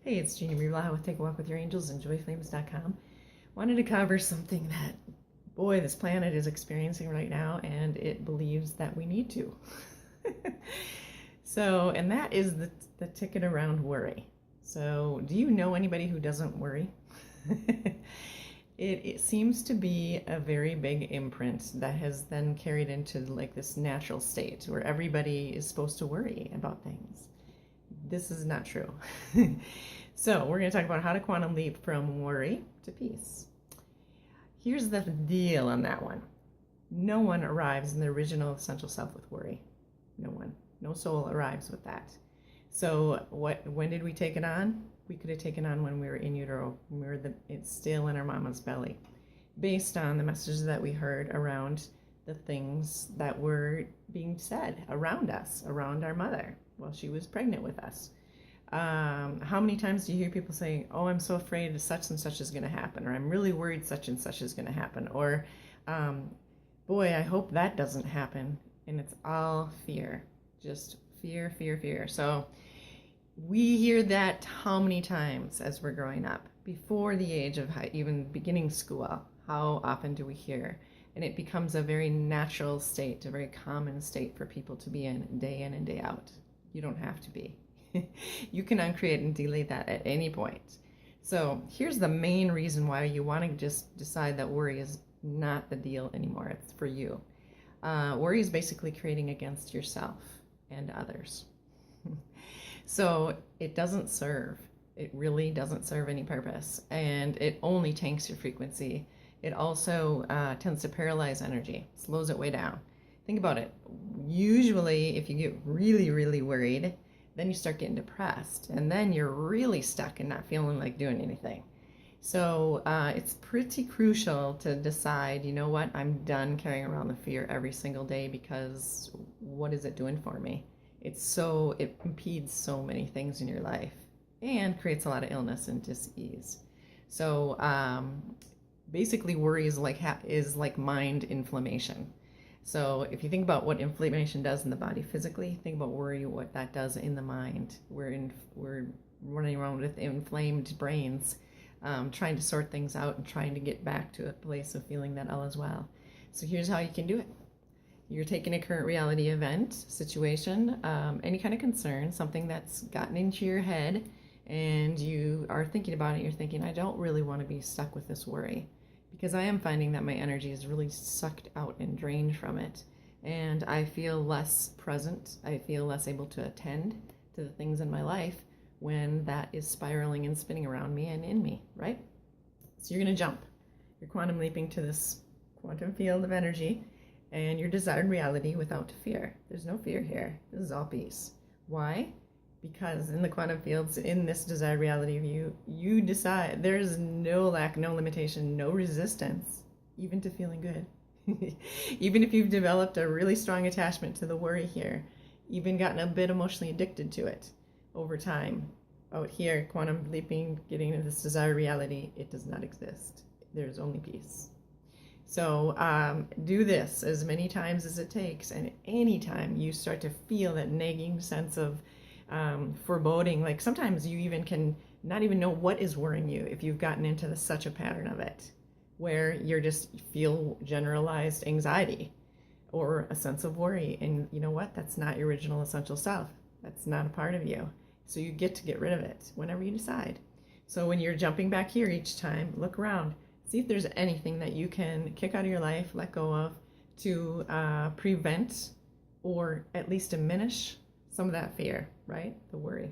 Hey, it's Jeannie Blaha with Take a Walk with Your Angels and joyflames.com. Wanted to cover something that, boy, this planet is experiencing right now, and it believes that we need to. And that is the ticket around worry. So, do you know anybody who doesn't worry? It seems to be a very big imprint that has then carried into like this natural state where everybody is supposed to worry about things. This is not true. So we're going to talk about how to quantum leap from worry to peace. Here's the deal on that one. No one arrives in the original essential self with worry. No one. No soul arrives with that. So when did we take it on? We could have taken on when we were in utero. It's still in our mama's belly. Based on the messages that we heard around the things that were being said around us, around our mother while she was pregnant with us. How many times do you hear people say, oh, I'm so afraid such and such is going to happen, or I'm really worried such and such is going to happen, or boy, I hope that doesn't happen. And it's all fear, just fear, fear, fear. So we hear that how many times as we're growing up, before the age of even beginning school. How often do we hear? And it becomes a very natural state, a very common state for people to be in and day out. You don't have to be. You can uncreate and delete that at any point. So here's the main reason why you want to just decide that worry is not the deal anymore. It's for you. Worry is basically creating against yourself and others. So it doesn't serve. It really doesn't serve any purpose. And it only tanks your frequency. It also tends to paralyze energy, slows it way down. Think about it. Usually, if you get really, really worried, then you start getting depressed, and then you're really stuck and not feeling like doing anything. So it's pretty crucial to decide, you know what, I'm done carrying around the fear every single day, because what is it doing for me? It impedes so many things in your life and creates a lot of illness and dis-ease. So basically, worry is like mind inflammation. So if you think about what inflammation does in the body physically, think about worry, what that does in the mind. We're running around with inflamed brains, trying to sort things out and trying to get back to a place of feeling that all is well. So here's how you can do it. You're taking a current reality event, situation, any kind of concern, something that's gotten into your head, and you are thinking about it. You're thinking, I don't really want to be stuck with this worry, because I am finding that my energy is really sucked out and drained from it. And I feel less present. I feel less able to attend to the things in my life when that is spiraling and spinning around me and in me, right? So you're going to jump. You're quantum leaping to this quantum field of energy and your desired reality without fear. There's no fear here. This is all peace. Why? Because in the quantum fields, in this desired reality of you decide there's no lack, no limitation, no resistance, even to feeling good. Even if you've developed a really strong attachment to the worry here, even gotten a bit emotionally addicted to it over time, out here, quantum leaping, getting into this desired reality, it does not exist. There's only peace. So do this as many times as it takes, and anytime you start to feel that nagging sense of foreboding, like sometimes you even can not even know what is worrying you if you've gotten into such a pattern of it, where you're just feel generalized anxiety or a sense of worry, and you know what, that's not your original essential self. That's not a part of you. So you get to get rid of it whenever you decide. So when you're jumping back here each time, look around, see if there's anything that you can kick out of your life, let go of, to prevent or at least diminish some of that fear, right? The worry.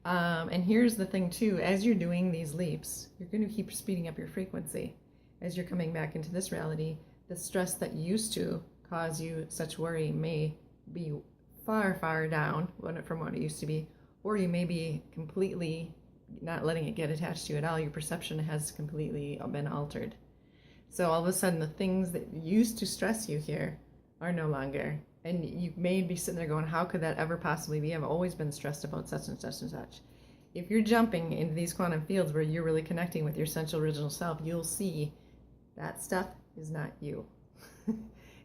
And here's the thing too, as you're doing these leaps, you're going to keep speeding up your frequency. As you're coming back into this reality, the stress that used to cause you such worry may be far, far down from what it used to be, or you may be completely not letting it get attached to you at all. Your perception has completely been altered. So all of a sudden, the things that used to stress you here are no longer. And you may be sitting there going, how could that ever possibly be? I've always been stressed about such and such and such. If you're jumping into these quantum fields where you're really connecting with your essential original self, you'll see that stuff is not you.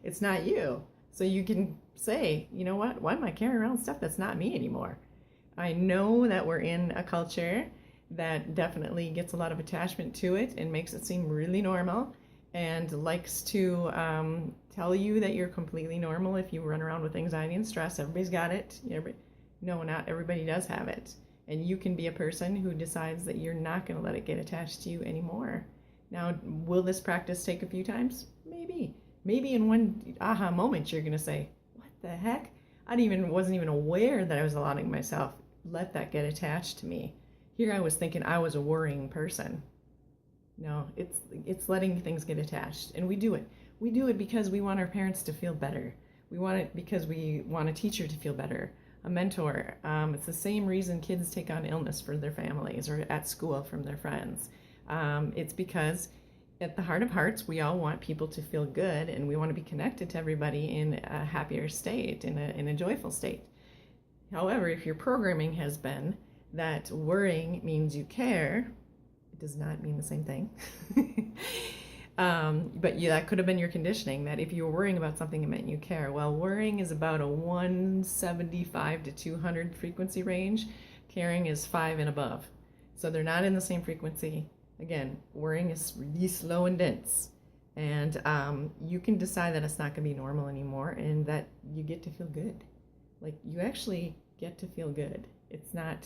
It's not you. So you can say, you know what? Why am I carrying around stuff that's not me anymore? I know that we're in a culture that definitely gets a lot of attachment to it and makes it seem really normal, and likes to tell you that you're completely normal if you run around with anxiety and stress. Everybody's got it. No, not everybody does have it. And you can be a person who decides that you're not going to let it get attached to you anymore. Now, will this practice take a few times? Maybe. Maybe in one aha moment you're going to say, what the heck? Wasn't even aware that I was allowing myself let that get attached to me. Here I was thinking I was a worrying person. No, it's letting things get attached. And we do it. We do it because we want our parents to feel better. We want it because we want a teacher to feel better, a mentor. It's the same reason kids take on illness for their families or at school from their friends. It's because at the heart of hearts, we all want people to feel good, and we want to be connected to everybody in a happier state, in a joyful state. However, if your programming has been that worrying means you care, it does not mean the same thing. But yeah, that could have been your conditioning, that if you were worrying about something, it meant you care. Well, worrying is about a 175 to 200 frequency range. Caring is 5 and above. So they're not in the same frequency. Again, worrying is really slow and dense. And you can decide that it's not going to be normal anymore and that you get to feel good. Like, you actually get to feel good. It's not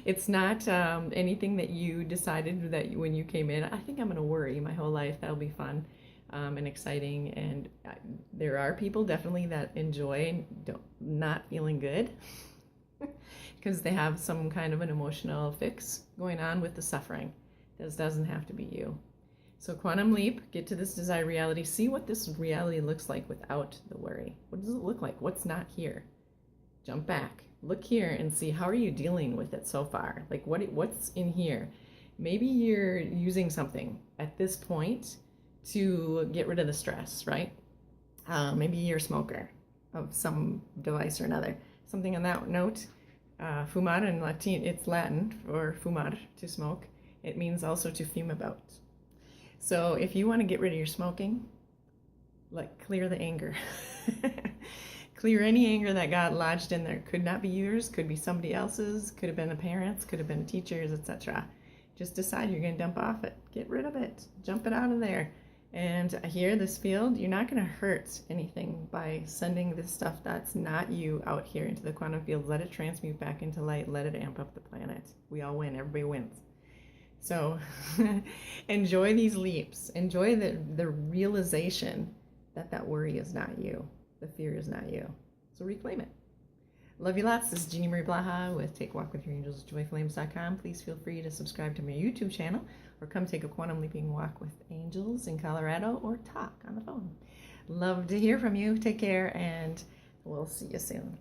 it's not anything that you decided that when you came in, I think I'm going to worry my whole life. That'll be fun and exciting. And there are people definitely that enjoy not feeling good because they have some kind of an emotional fix going on with the suffering. This doesn't have to be you. So quantum leap, get to this desired reality. See what this reality looks like without the worry. What does it look like? What's not here? Jump back. Look here and see, how are you dealing with it so far? Like, what's in here? Maybe you're using something at this point to get rid of the stress, right? Maybe you're a smoker of some device or another. Something on that note. Fumar in Latin, it's Latin for fumar, to smoke. It means also to fume about. So if you want to get rid of your smoking, clear the anger. Clear any anger that got lodged in there. Could not be yours, could be somebody else's, could have been the parents, could have been teachers, etc. Just decide you're going to dump off it. Get rid of it. Jump it out of there. And here, this field, you're not going to hurt anything by sending this stuff that's not you out here into the quantum field. Let it transmute back into light. Let it amp up the planet. We all win. Everybody wins. So enjoy these leaps. Enjoy the realization that worry is not you. The fear is not you. So reclaim it. Love you lots. This is Jeannie Marie Blaha with TakeAWalkWithYourAngels@joyflames.com. Please feel free to subscribe to my YouTube channel or come take a quantum leaping walk with angels in Colorado or talk on the phone. Love to hear from you. Take care, and we'll see you soon.